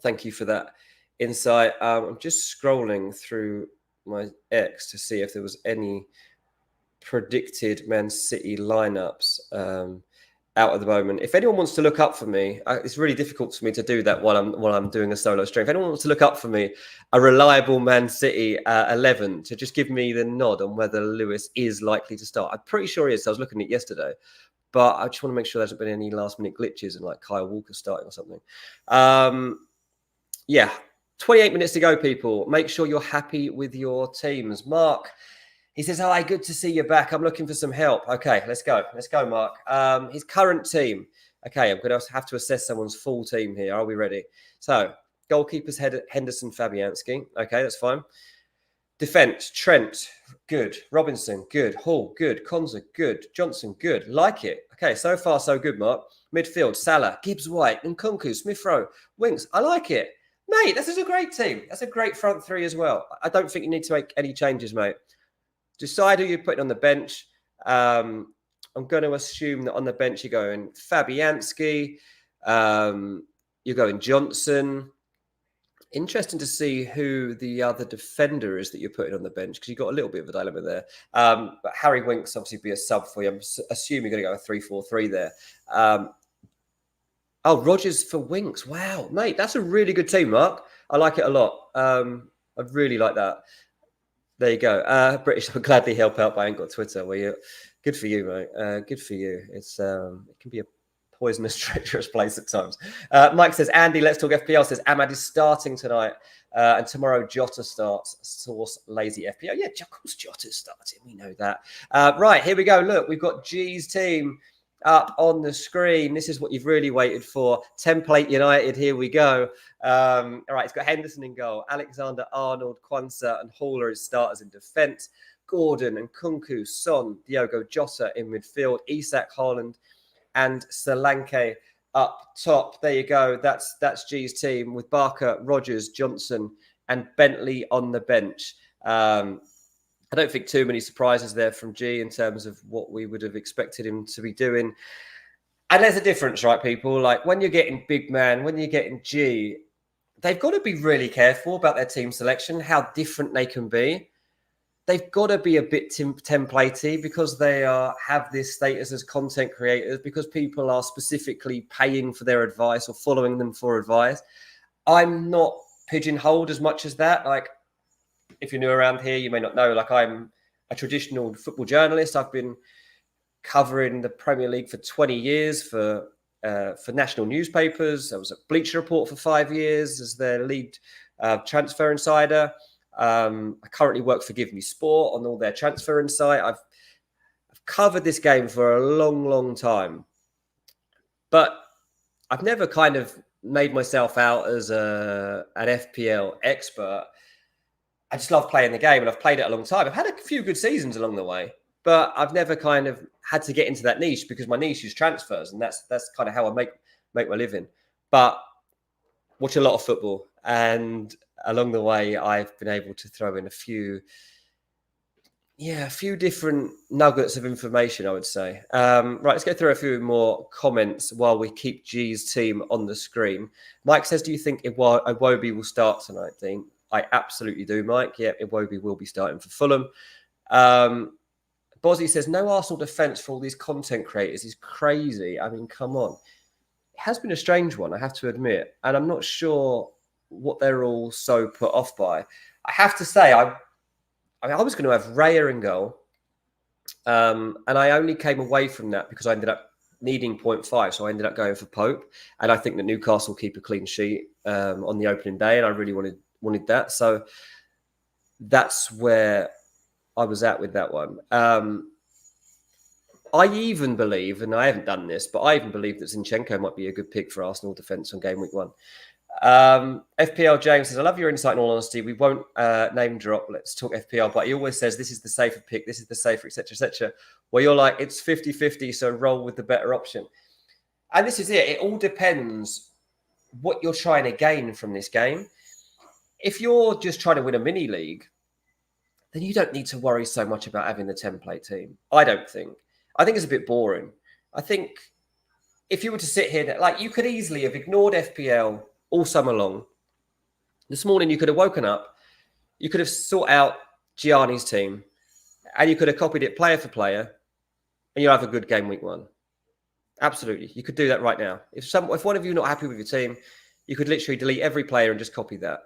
Thank you for that insight. I'm just scrolling through my X to see if there was any predicted Man City lineups out at the moment. If anyone wants to look up for me, it's really difficult for me to do that while I'm doing a solo stream. If anyone wants to look up for me, a reliable Man City 11 to just give me the nod on whether Lewis is likely to start. I'm pretty sure he is. So I was looking at it yesterday, but I just want to make sure there hasn't been any last minute glitches and like Kyle Walker starting or something. Yeah, 28 minutes to go, people. Make sure you're happy with your teams. Mark, he says, hi, good to see you back. I'm looking for some help. Okay, let's go. Let's go, Mark. His current team. Okay, I'm going to have to assess someone's full team here. Are we ready? So, goalkeepers, Henderson, Fabianski. Okay, that's fine. Defence, Trent, good. Robinson, good. Hall, good. Konza, good. Johnson, good. Like it. Okay, so far, so good, Mark. Midfield, Salah, Gibbs-White, Nkunku, Smith-Rowe, Winks. I like it. Mate, this is a great team. That's a great front three as well. I don't think you need to make any changes, mate. Decide who you're putting on the bench. I'm going to assume that on the bench you're going Fabianski, you're going Johnson. Interesting to see who the other defender is that you're putting on the bench because you've got a little bit of a dilemma there. But Harry Winks obviously be a sub for you. I'm assuming you're going to go a 3-4-3 there. Oh, Rodgers for Winks. Wow, mate, that's a really good team, Mark. I like it a lot. I really like that. There you go. British, I'll gladly help out, but I ain't got Twitter. Well, good for you, mate. Good for you. It's it can be a poisonous, treacherous place at times. Mike says, Andy, let's talk FPL. Says, Ahmad is starting tonight. And tomorrow, Jota starts. Source, lazy FPL. Yeah, of course, Jota's starting. We know that. Right, here we go. Look, we've got G's team up on the screen. This is what you've really waited for. Template United. Here we go. All right, it's got Henderson in goal, Alexander-Arnold, Quansah, and Haller as starters in defence. Gordon and Nkunku, Son, Diogo Jota in midfield, Isak, Haaland, and Solanke up top. There you go. That's G's team with Barker, Rodgers, Johnson, and Bentley on the bench. I don't think too many surprises there from G in terms of what we would have expected him to be doing. And there's a difference, right, people? Like when you're getting big man, when you're getting G, they've got to be really careful about their team selection, how different they can be. They've got to be a bit templatey because they have this status as content creators, because people are specifically paying for their advice or following them for advice. I'm not pigeonholed as much as that. Like, if you're new around here, you may not know, like I'm a traditional football journalist. I've been covering the Premier League for 20 years for national newspapers. I was at Bleacher Report for 5 years as their lead transfer insider. I currently work for Give Me Sport on all their transfer insight. I've covered this game for a long, long time, but I've never kind of made myself out as an FPL expert. I just love playing the game, and I've played it a long time. I've had a few good seasons along the way, but I've never kind of had to get into that niche because my niche is transfers, and that's kind of how I make my living. But watch a lot of football, and along the way, I've been able to throw in a few different nuggets of information, I would say. Right, let's go through a few more comments while we keep G's team on the screen. Mike says, do you think Iwobi will start tonight, Dean? I absolutely do, Mike. Yeah, Iwobi will be starting for Fulham. Bozzy says, no Arsenal defence for all these content creators is crazy. I mean, come on. It has been a strange one, I have to admit. And I'm not sure what they're all so put off by. I have to say, I was going to have Raya in goal. And I only came away from that because I ended up needing 0.5. So I ended up going for Pope. And I think that Newcastle keep a clean sheet on the opening day. And I really wanted that. So that's where I was at with that one. I even believe, and I haven't done this, but I even believe that Zinchenko might be a good pick for Arsenal defence on game week 1. FPL James says, I love your insight in all honesty. We won't name drop. Let's talk FPL. But he always says, this is the safer pick. This is the safer, etc., etc. Well, you're like, it's 50-50, so roll with the better option. And this is it. It all depends what you're trying to gain from this game. If you're just trying to win a mini league, then you don't need to worry so much about having the template team. I don't think. I think it's a bit boring. I think if you were to sit here, like you could easily have ignored FPL all summer long. This morning, you could have woken up, you could have sought out Giani's team, and you could have copied it player for player, and you'll have a good game week 1. Absolutely. You could do that right now. If one of you are not happy with your team, you could literally delete every player and just copy that.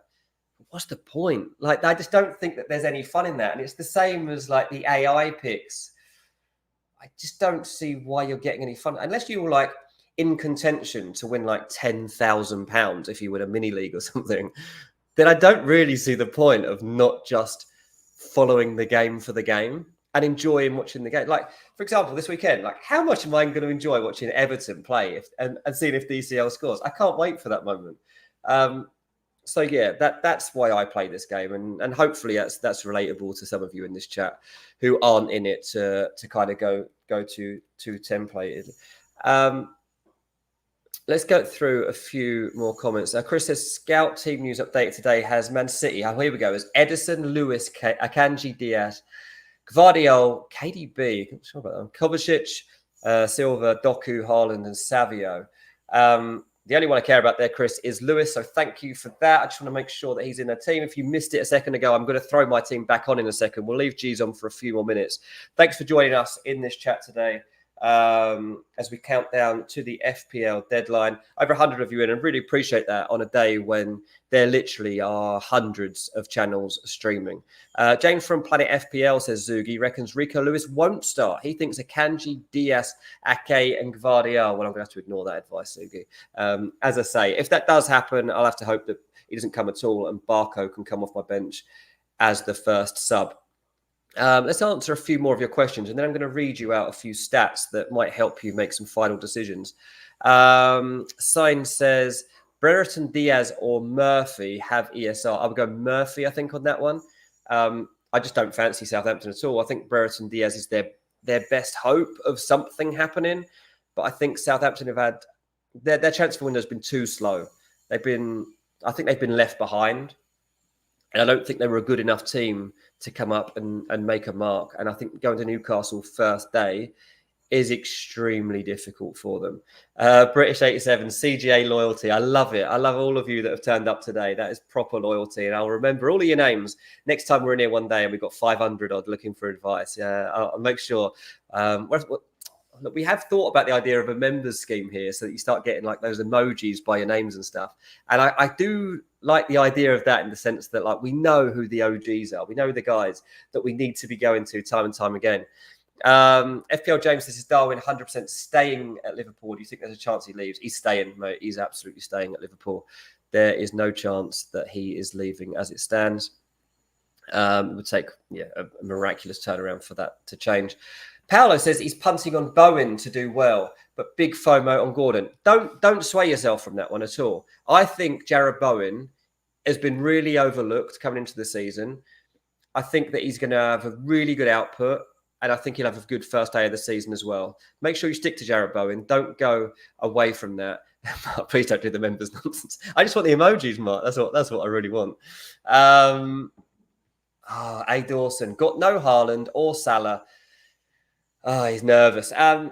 What's the point? Like, I just don't think that there's any fun in that. And it's the same as like the AI picks. I just don't see why you're getting any fun unless you were like in contention to win like £10,000 if you win a mini league or something. Then I don't really see the point of not just following the game for the game and enjoying watching the game. Like, for example, this weekend, like, how much am I going to enjoy watching Everton play and seeing if DCL scores? I can't wait for that moment. So yeah, that's why I play this game, and hopefully that's relatable to some of you in this chat who aren't in it to kind of go to templated. Let's go through a few more comments. Chris says, Scout team news update today has Man City. Here we go. It's Edison, Lewis, Akanji, Diaz, Gvardiol, KDB, I'm sure about that, Kovacic, Silva, Doku, Haaland, and Savio. The only one I care about there, Chris, is Lewis. So thank you for that. I just want to make sure that he's in the team. If you missed it a second ago, I'm going to throw my team back on in a second. We'll leave G's on for a few more minutes. Thanks for joining us in this chat today. As we count down to the FPL deadline. Over 100 of you in, and really appreciate that on a day when there literally are hundreds of channels streaming. James from Planet FPL says Zugi reckons Rico Lewis won't start. He thinks Akanji, Diaz, Ake, and Gvardiol. Well, I'm going to have to ignore that advice, Zugi. As I say, if that does happen, I'll have to hope that he doesn't come at all and Barco can come off my bench as the first sub. Let's answer a few more of your questions, and then I'm going to read you out a few stats that might help you make some final decisions. Sign says Brereton, Diaz, or Murphy have ESR. I would go Murphy, I think, on that one. I just don't fancy Southampton at all. I think Brereton, Diaz is their best hope of something happening, but I think Southampton have had their transfer window has been too slow. I think they've been left behind. And I don't think they were a good enough team to come up and make a mark. And I think going to Newcastle first day is extremely difficult for them. British 87, CGA loyalty. I love it. I love all of you that have turned up today. That is proper loyalty. And I'll remember all of your names next time we're in here one day and we've got 500 odd looking for advice. Yeah, I'll make sure. Look, we have thought about the idea of a members scheme here so that you start getting like those emojis by your names and stuff. And I do like the idea of that in the sense that like we know who the OGs are. We know the guys that we need to be going to time and time again. FPL James, this is Darwin 100% staying at Liverpool. Do you think there's a chance he leaves? He's staying, mate. He's absolutely staying at Liverpool. There is no chance that he is leaving as it stands. It would take a miraculous turnaround for that to change. Paolo says he's punting on Bowen to do well, but big FOMO on Gordon. Don't sway yourself from that one at all. I think Jarrod Bowen has been really overlooked coming into the season. I think that he's going to have a really good output, and I think he'll have a good first day of the season as well. Make sure you stick to Jarrod Bowen. Don't go away from that. Please don't do the members nonsense. I just want the emojis, Mark. That's what I really want. A. Dawson got no Haaland or Salah. Oh, he's nervous. No,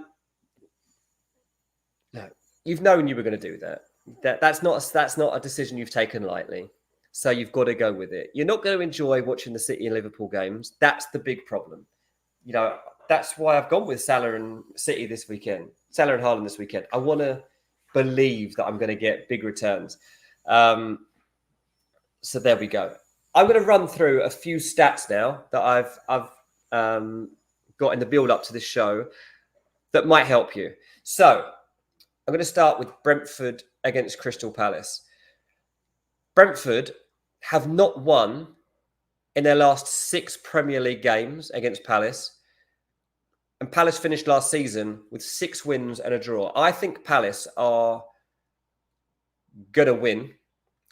you've known you were going to do that. That's not a decision you've taken lightly. So you've got to go with it. You're not going to enjoy watching the City and Liverpool games. That's the big problem. You know, that's why I've gone with Salah and City this weekend. Salah and Haaland this weekend. I want to believe that I'm going to get big returns. So there we go. I'm going to run through a few stats now that I've got in the build up to this show that might help you. So I'm going to start with Brentford against Crystal Palace. Brentford have not won in their last 6 Premier League games against Palace. And Palace finished last season with 6 wins and a draw. I think Palace are going to win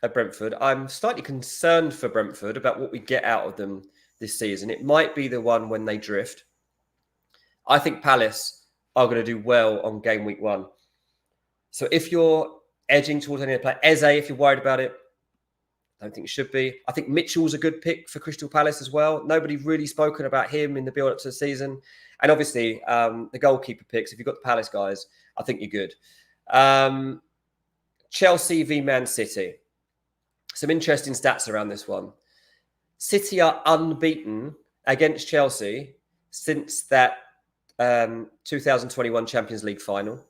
at Brentford. I'm slightly concerned for Brentford about what we get out of them this season. It might be the one when they drift. I think Palace are going to do well on game week 1. So if you're edging towards any other player, Eze, if you're worried about it, I don't think it should be. I think Mitchell's a good pick for Crystal Palace as well. Nobody really spoken about him in the build-up to the season. And obviously, the goalkeeper picks, if you've got the Palace guys, I think you're good. Chelsea v Man City. Some interesting stats around this one. City are unbeaten against Chelsea since that 2021 Champions League final.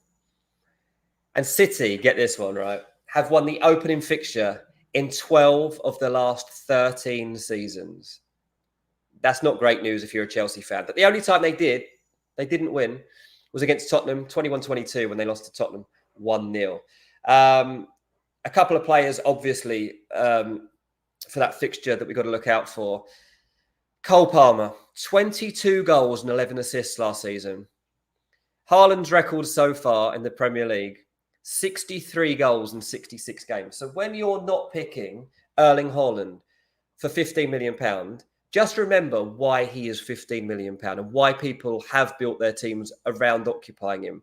And City, get this one, right, have won the opening fixture in 12 of the last 13 seasons. That's not great news if you're a Chelsea fan. But the only time they didn't win, was against Tottenham, 21-22, when they lost to Tottenham 1-0. A couple of players, obviously, for that fixture that we've got to look out for. Cole Palmer, 22 goals and 11 assists last season. Haaland's record so far in the Premier League, 63 goals in 66 games. So when you're not picking Erling Haaland for £15 million, just remember why he is £15 million and why people have built their teams around occupying him.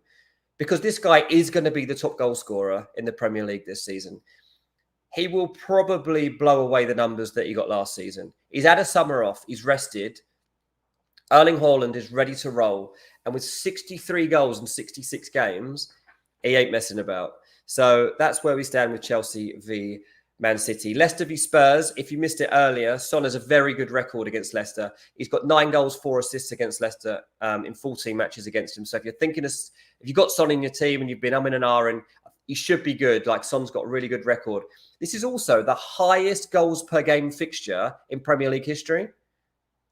Because this guy is going to be the top goal scorer in the Premier League this season. He will probably blow away the numbers that he got last season. He's had a summer off. He's rested. Erling Haaland is ready to roll. And with 63 goals in 66 games, he ain't messing about. So that's where we stand with Chelsea v Man City. Leicester v Spurs. If you missed it earlier, Son has a very good record against Leicester. He's got 9 goals, 4 assists against Leicester in 14 matches against him. So if you're thinking, if you've got Son in your team and you've been umming and ahhing, he should be good. Like, Son's got a really good record. This is also the highest goals per game fixture in Premier League history.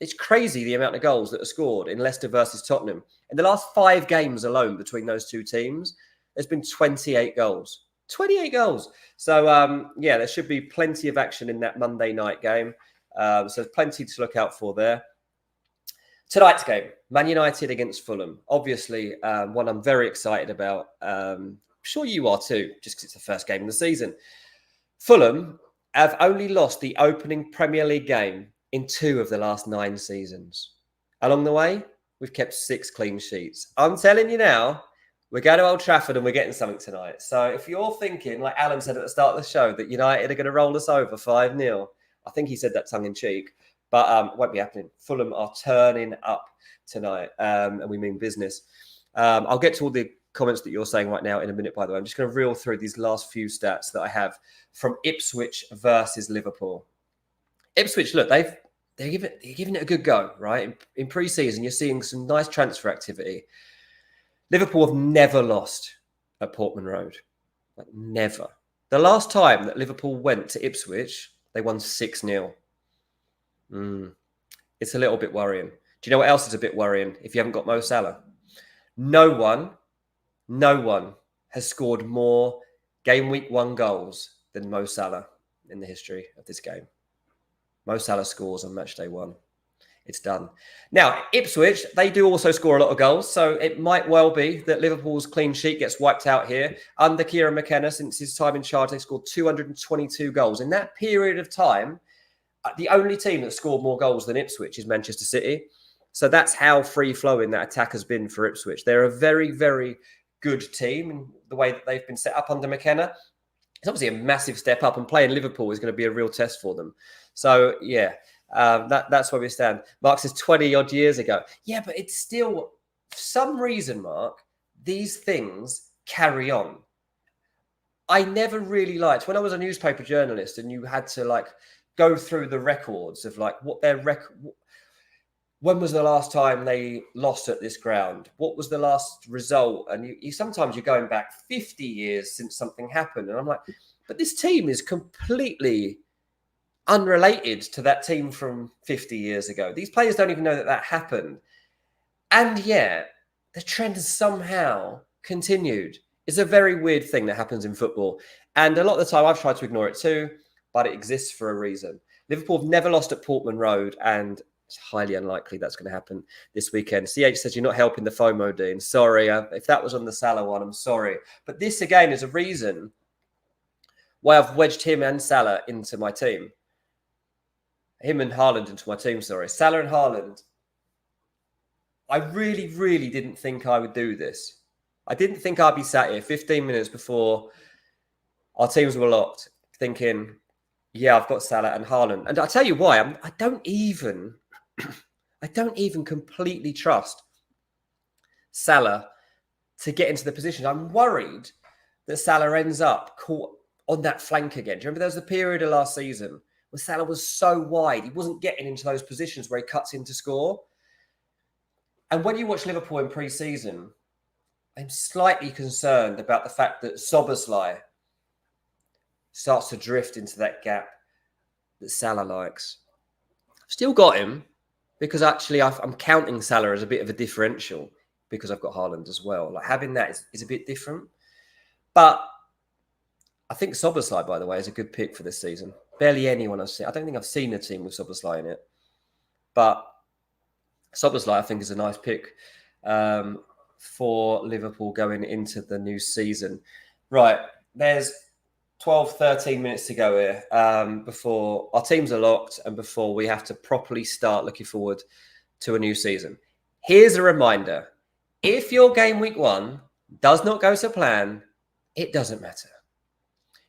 It's crazy the amount of goals that are scored in Leicester versus Tottenham. In the last 5 games alone between those two teams, there's been 28 goals. 28 goals. So, there should be plenty of action in that Monday night game. So there's plenty to look out for there. Tonight's game, Man United against Fulham. Obviously, one I'm very excited about. I'm sure you are too, just because it's the first game of the season. Fulham have only lost the opening Premier League game in 2 of the last 9 seasons. Along the way, we've kept 6 clean sheets. I'm telling you now, we're going to Old Trafford and we're getting something tonight. So if you're thinking, like Alan said at the start of the show, that United are going to roll us over 5-0, I think he said that tongue in cheek, but it won't be happening. Fulham are turning up tonight, and we mean business. I'll get to all the comments that you're saying right now in a minute, by the way. I'm just going to reel through these last few stats that I have from Ipswich versus Liverpool. Ipswich, look, they're giving it a good go, right? In pre-season, you're seeing some nice transfer activity. Liverpool have never lost at Portman Road. Like, never. The last time that Liverpool went to Ipswich, they won 6-0. It's a little bit worrying. Do you know what else is a bit worrying if you haven't got Mo Salah? No one has scored more game week 1 goals than Mo Salah in the history of this game. Mo Salah scores on match day 1. It's done. Now, Ipswich, they do also score a lot of goals, so it might well be that Liverpool's clean sheet gets wiped out here. Under Kieran McKenna, since his time in charge, they scored 222 goals. In that period of time, the only team that scored more goals than Ipswich is Manchester City. So that's how free-flowing that attack has been for Ipswich. They're a very, very good team in the way that they've been set up under McKenna. It's obviously a massive step up, and playing Liverpool is going to be a real test for them. So, that's where we stand. Mark says 20-odd years ago. Yeah, but it's still, for some reason, Mark, these things carry on. I never really liked, when I was a newspaper journalist and you had to, go through the records of, what their record... When was the last time they lost at this ground? What was the last result? And you sometimes you're going back 50 years since something happened. And I'm like, but this team is completely unrelated to that team from 50 years ago. These players don't even know that happened. And yet, the trend has somehow continued. It's a very weird thing that happens in football. And a lot of the time, I've tried to ignore it too, but it exists for a reason. Liverpool have never lost at Portman Road, and it's highly unlikely that's going to happen this weekend. CH says, you're not helping the FOMO, Dean. Sorry. If that was on the Salah one, I'm sorry. But this, again, is a reason why I've wedged him and Salah into my team. Him and Haaland into my team, sorry. Salah and Haaland. I really, really didn't think I would do this. I didn't think I'd be sat here 15 minutes before our teams were locked, thinking, yeah, I've got Salah and Haaland. And I'll tell you why. I don't even completely trust Salah to get into the position. I'm worried that Salah ends up caught on that flank again. Do you remember there was a period of last season where Salah was so wide, he wasn't getting into those positions where he cuts in to score. And when you watch Liverpool in pre-season, I'm slightly concerned about the fact that Szoboszlai starts to drift into that gap that Salah likes. Still got him because actually I'm counting Salah as a bit of a differential because I've got Haaland as well. Like having that is a bit different. But I think Szoboszlai, by the way, is a good pick for this season. Barely anyone I've seen. I don't think I've seen a team with Szoboszlai in it. But Szoboszlai, I think, is a nice pick for Liverpool going into the new season. Right, there's 12, 13 minutes to go here before our teams are locked and before we have to properly start looking forward to a new season. Here's a reminder. If your game week 1 does not go to plan, it doesn't matter.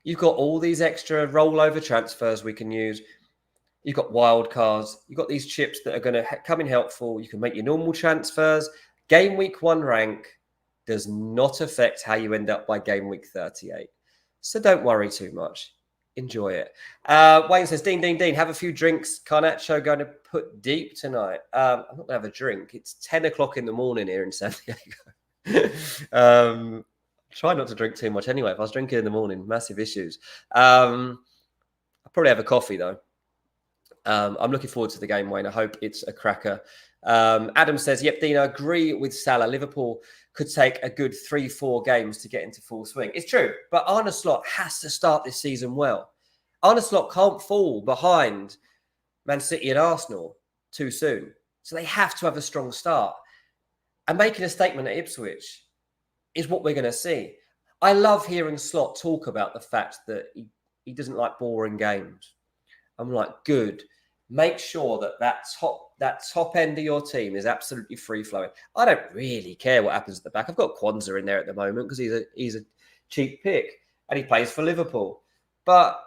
You've got all these extra rollover transfers we can use. You've got wild cards. You've got these chips that are going to come in helpful. You can make your normal transfers. Game week 1 rank does not affect how you end up by game week 38. So don't worry too much. Enjoy it. Wayne says, Dean, have a few drinks. Carnacho going to put deep tonight. I'm not going to have a drink. It's 10 o'clock in the morning here in San Diego. Try not to drink too much anyway. If I was drinking in the morning, massive issues. I'll probably have a coffee though. I'm looking forward to the game, Wayne. I hope it's a cracker. Adam says, yep, Dean, I agree with Salah. Liverpool could take a good 3-4 games to get into full swing. It's true, but Arne Slot has to start this season well. Arne Slot can't fall behind Man City and Arsenal too soon. So they have to have a strong start. And making a statement at Ipswich is what we're going to see. I love hearing Slot talk about the fact that he doesn't like boring games. I'm like, good. Make sure that top end of your team is absolutely free-flowing. I don't really care what happens at the back. I've got Kwanzaa in there at the moment because he's a cheap pick and he plays for Liverpool. But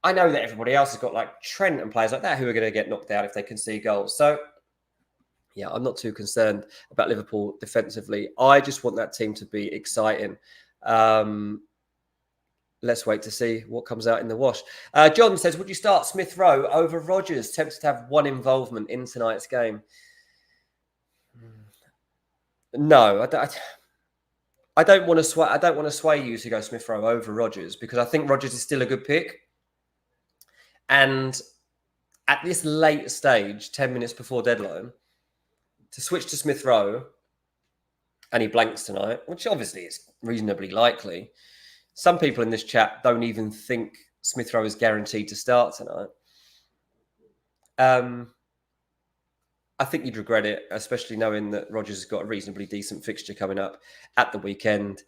I know that everybody else has got like Trent and players like that who are going to get knocked out if they concede goals. So, yeah, I'm not too concerned about Liverpool defensively. I just want that team to be exciting. Let's wait to see what comes out in the wash. John says, would you start Smith Rowe over Rodgers? Tempted to have one involvement in tonight's game. No, I don't want to sway. I don't want to sway you to go Smith Rowe over Rodgers because I think Rodgers is still a good pick. And at this late stage, 10 minutes before deadline, to switch to Smith Rowe, and he blanks tonight, which obviously is reasonably likely. Some people in this chat don't even think Smith Rowe is guaranteed to start tonight. I think you'd regret it, especially knowing that Rodgers has got a reasonably decent fixture coming up at the weekend.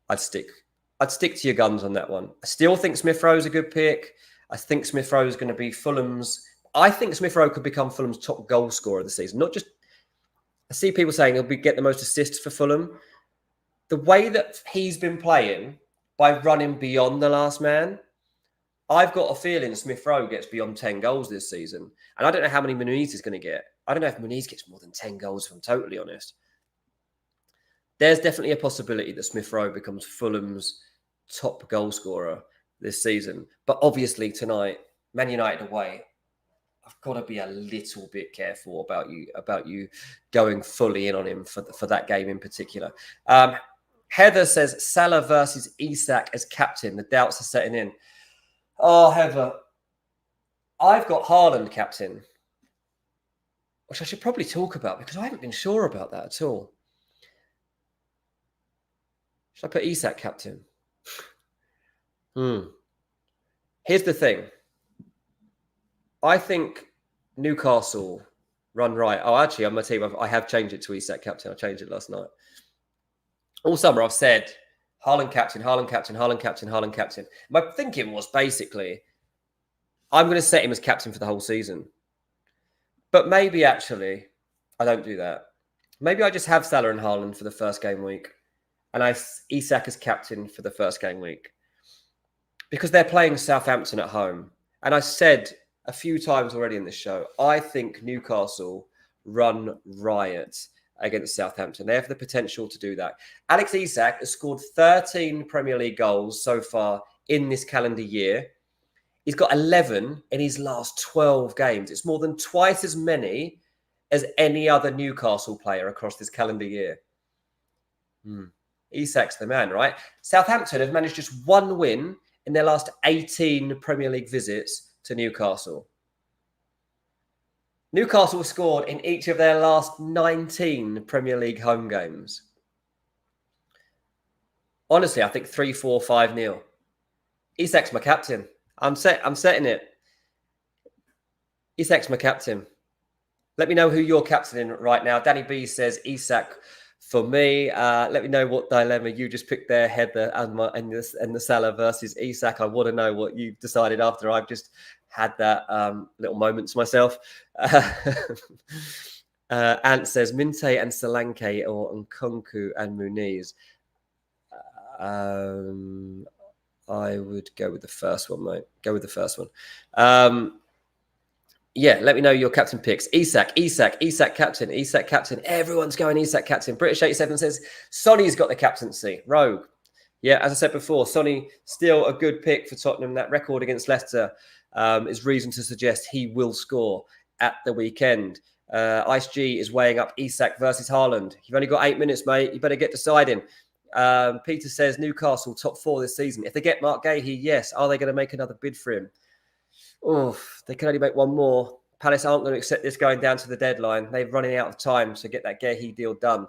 I'd stick to your guns on that one. I still think Smith Rowe is a good pick. I think Smith Rowe is going to be Fulham's. I think Smith Rowe could become Fulham's top goal scorer of the season. Not just, I see people saying he'll get the most assists for Fulham. The way that he's been playing by running beyond the last man, I've got a feeling Smith Rowe gets beyond 10 goals this season. And I don't know how many Muniz is going to get. I don't know if Muniz gets more than 10 goals, if I'm totally honest. There's definitely a possibility that Smith Rowe becomes Fulham's top goal scorer this season. But obviously tonight, Man United away, I've got to be a little bit careful about you going fully in on him for that game in particular. Heather says Salah versus Isak as captain. The doubts are setting in. Oh, Heather, I've got Haaland captain, which I should probably talk about because I haven't been sure about that at all. Should I put Isak captain? Here's the thing. I think Newcastle run right. Oh, actually, on my team, I have changed it to Isak captain. I changed it last night. All summer, I've said Haaland captain, Haaland captain, Haaland captain, Haaland captain. My thinking was basically, I'm going to set him as captain for the whole season. But maybe actually, I don't do that. Maybe I just have Salah and Haaland for the first game week. And Isak as captain for the first game week. Because they're playing Southampton at home. And I said a few times already in this show, I think Newcastle run riot against Southampton. They have the potential to do that. Alex Isak has scored 13 Premier League goals so far in this calendar year. He's got 11 in his last 12 games. It's more than twice as many as any other Newcastle player across this calendar year. Isak's the man, right? Southampton have managed just one win in their last 18 Premier League visits to Newcastle. Newcastle scored in each of their last 19 Premier League home games. Honestly, I think 3-4, 5-0. Isak's my captain. I'm setting it. Isak's my captain. Let me know who you're captaining right now. Danny B says Isak for me. Let me know what dilemma you just picked there, Heather and the Salah versus Isak. I want to know what you've decided after I've just had that little moments myself. Ant says Minte and Solanke or Nkunku and Muniz. I would go with the first one, mate. Go with the first one. Yeah, let me know your captain picks. Isak captain, Isak captain. Everyone's going Isak captain. British 87 says Sonny's got the captaincy. Rogue. Yeah, as I said before, Sonny still a good pick for Tottenham. That record against Leicester is reason to suggest he will score at the weekend. Ice G is weighing up Isak versus Haaland. You've only got 8 minutes, mate. You better get deciding. Peter says Newcastle top 4 this season. If they get Mark Gahey, yes. Are they going to make another bid for him? Oh, they can only make one more. Palace aren't going to accept this going down to the deadline. They're running out of time to get that Gahey deal done.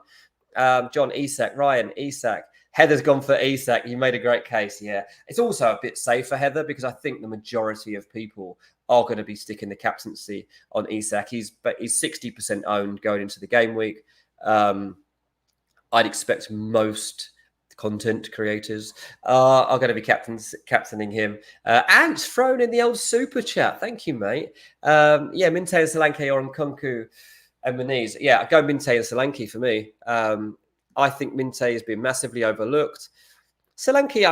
John, Isak, Ryan, Isak. Heather's gone for Isak. You made a great case, yeah. It's also a bit safer, Heather, because I think the majority of people are going to be sticking the captaincy on Isak. He's 60% owned going into the game week. I'd expect most content creators are going to be captaining him. Ant's thrown in the old super chat. Thank you, mate. Yeah, Minte and Solanke or Nkunku and Muniz. Yeah, go Minte and Solanke for me. I think Minte has been massively overlooked. Solanke,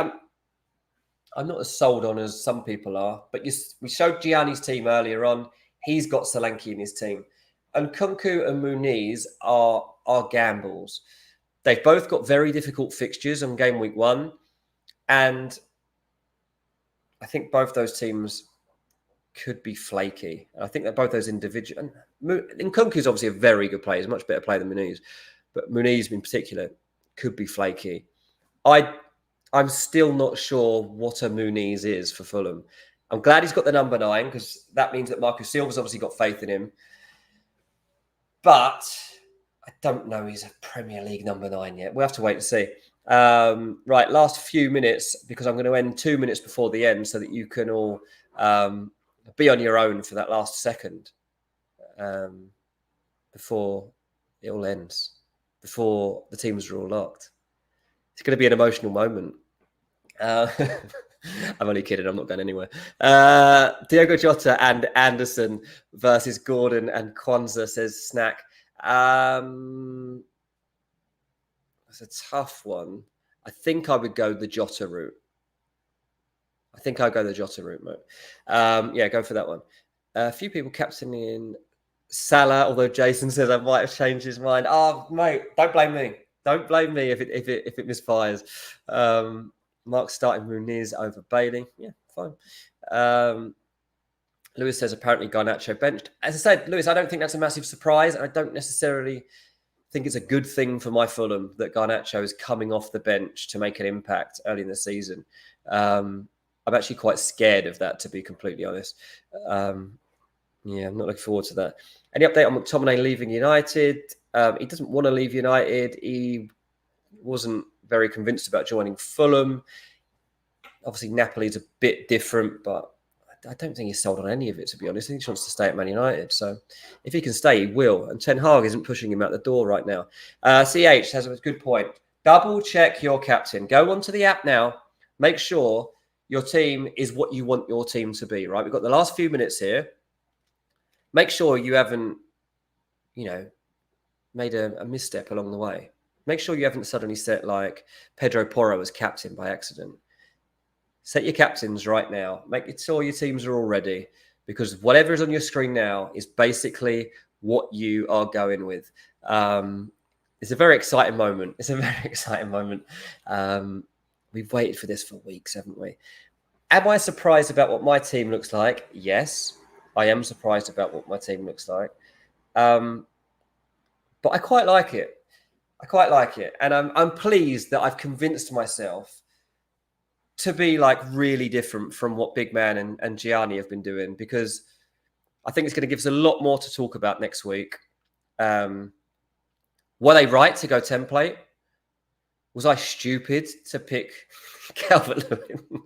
I'm not as sold on as some people are, but we showed Giani's team earlier on. He's got Solanke in his team. And Nkunku and Muniz are gambles. They've both got very difficult fixtures on game week 1. And I think both those teams could be flaky. I think that both those individual... Nkunku is obviously a very good player. He's a much better player than Muniz. But Muniz in particular could be flaky. I'm still not sure what a Muniz is for Fulham. I'm glad he's got the number 9 because that means that Marcus Silva's obviously got faith in him. But... I don't know he's a Premier League number 9 yet. We'll have to wait and see. Right, last few minutes, because I'm going to end 2 minutes before the end so that you can all be on your own for that last second before it all ends, before the teams are all locked. It's going to be an emotional moment. I'm only kidding. I'm not going anywhere. Diogo Jota and Anderson versus Gordon and Kwanzaa, says Snack. It's a tough one. I think I would go the Jota route. Mate. Yeah, go for that one. A few people captaining Salah, although Jason says I might have changed his mind. Oh, mate, don't blame me. Don't blame me if it misfires. Mark starting Muniz over Bailey. Yeah, fine. Lewis says apparently Garnacho benched. As I said, Lewis, I don't think that's a massive surprise. I don't necessarily think it's a good thing for my Fulham that Garnacho is coming off the bench to make an impact early in the season. I'm actually quite scared of that, to be completely honest. Yeah, I'm not looking forward to that. Any update on McTominay leaving United? He doesn't want to leave United. He wasn't very convinced about joining Fulham. Obviously, Napoli's a bit different, but I don't think he's sold on any of it, to be honest. I think he wants to stay at Man United. So if he can stay, he will. And Ten Hag isn't pushing him out the door right now. CH has a good point. Double check your captain. Go onto the app now. Make sure your team is what you want your team to be, right? We've got the last few minutes here. Make sure you haven't, made a misstep along the way. Make sure you haven't suddenly set like Pedro Porro as captain by accident. Set your captains right now. Make sure your teams are all ready, because whatever is on your screen now is basically what you are going with. It's a very exciting moment. We've waited for this for weeks, haven't we? Am I surprised about what my team looks like? Yes, I am surprised about what my team looks like. But I quite like it. I quite like it. And I'm pleased that I've convinced myself to be like really different from what Big Man and Giani have been doing, because I think it's going to give us a lot more to talk about next week. Were they right to go template? Was I stupid to pick Calvert-Lewin?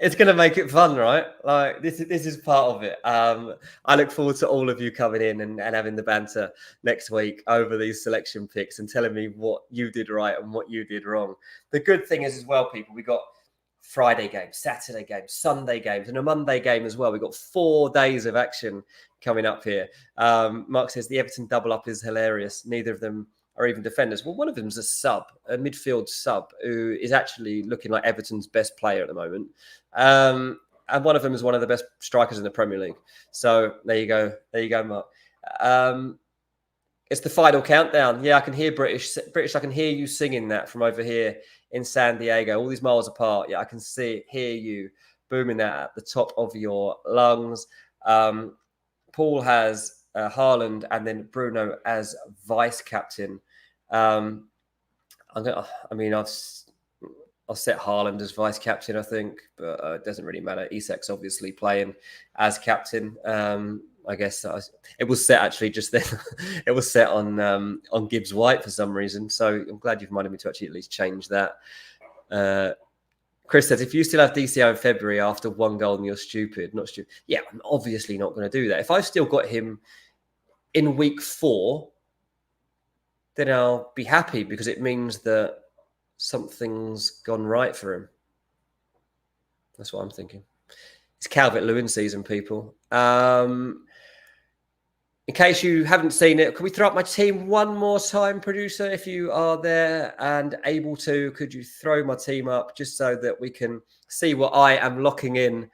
It's going to make it fun, right? Like this is part of it. I look forward to all of you coming in and having the banter next week over these selection picks and telling me what you did right and what you did wrong. The good thing is as well, people, we got Friday games, Saturday games, Sunday games, and a Monday game as well. We've got 4 days of action coming up here. Mark says the Everton double up is hilarious. Neither of them are even defenders. Well, one of them's a midfield sub, who is actually looking like Everton's best player at the moment. And one of them is one of the best strikers in the Premier League. So there you go. There you go, Mark. It's the final countdown. Yeah, I can hear British. I can hear you singing that from over here in San Diego, all these miles apart. Yeah, I can hear you booming that at the top of your lungs. Paul has Haaland and then Bruno as vice captain. I'll set Haaland as vice captain, I think, but it doesn't really matter. Isak's obviously playing as captain. I guess it was set actually just then. It was set on Gibbs White for some reason. So I'm glad you've reminded me to actually at least change that. Chris says, if you still have DCO in February after 1 goal, then you're stupid. Not stupid. Yeah, I'm obviously not going to do that. If I've still got him in week 4, then I'll be happy, because it means that something's gone right for him. That's what I'm thinking. It's Calvert-Lewin season, people. In case you haven't seen it, can we throw up my team one more time, producer? If you are there and able to, could you throw my team up just so that we can see what I am locking in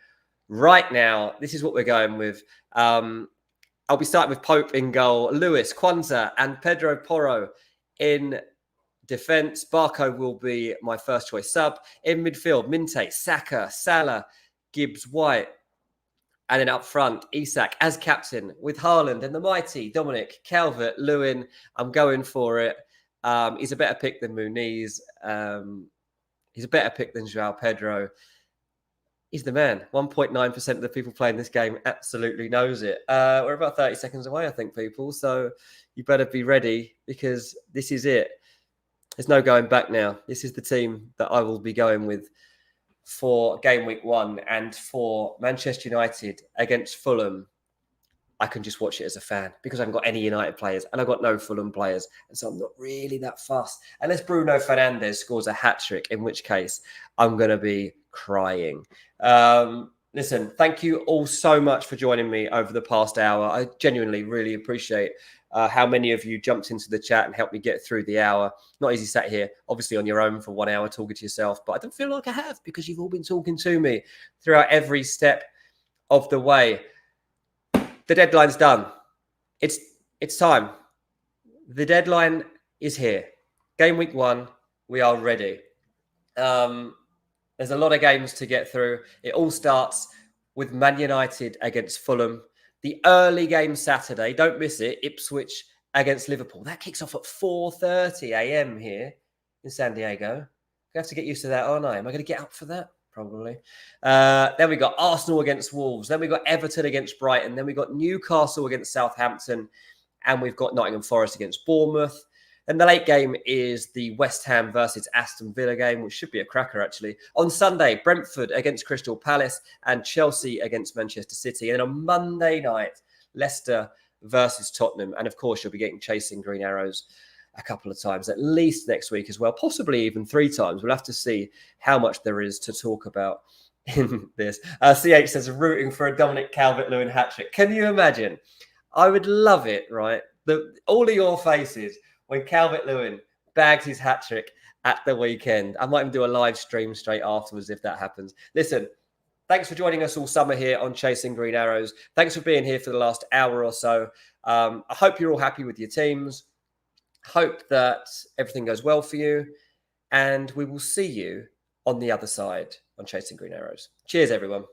right now? This is what we're going with. I'll be starting with Pope in goal, Lewis, Kwanzaa, and Pedro Porro in defence. Barco will be my first choice sub. In midfield, Minte, Saka, Salah, Gibbs White. And then up front, Isak as captain with Haaland and the mighty Dominic Calvert-Lewin. I'm going for it. He's a better pick than Muniz. He's a better pick than Joao Pedro. He's the man. 1.9% of the people playing this game absolutely knows it. We're about 30 seconds away, I think, people. So you better be ready, because this is it. There's no going back now. This is the team that I will be going with for game week 1, and for Manchester United against Fulham. I can just watch it as a fan, because I haven't got any United players and I've got no Fulham players. And so I'm not really that fussed. Unless Bruno Fernandes scores a hat-trick, in which case I'm going to be crying. Listen, thank you all so much for joining me over the past hour. I genuinely really appreciate how many of you jumped into the chat and helped me get through the hour. Not easy sat here, obviously on your own for 1 hour talking to yourself, but I don't feel like I have, because you've all been talking to me throughout every step of the way. The deadline's done. It's time. The deadline is here. Game week 1, we are ready. There's a lot of games to get through. It all starts with Man United against Fulham. The early game Saturday, don't miss it, Ipswich against Liverpool. That kicks off at 4:30 a.m. here in San Diego. I have to get used to that, aren't I? Am I going to get up for that? Probably. Then we got Arsenal against Wolves. Then we got Everton against Brighton. Then we got Newcastle against Southampton. And we've got Nottingham Forest against Bournemouth. And the late game is the West Ham versus Aston Villa game, which should be a cracker, actually. On Sunday, Brentford against Crystal Palace and Chelsea against Manchester City. And on Monday night, Leicester versus Tottenham. And of course, you'll be getting Chasing Green Arrows a couple of times, at least next week as well, possibly even 3 times. We'll have to see how much there is to talk about in this. CH says, rooting for a Dominic Calvert-Lewin hat-trick. Can you imagine? I would love it, right? All of your faces when Calvert-Lewin bags his hat-trick at the weekend. I might even do a live stream straight afterwards if that happens. Listen, thanks for joining us all summer here on Chasing Green Arrows. Thanks for being here for the last hour or so. I hope you're all happy with your teams. Hope that everything goes well for you. And we will see you on the other side on Chasing Green Arrows. Cheers, everyone.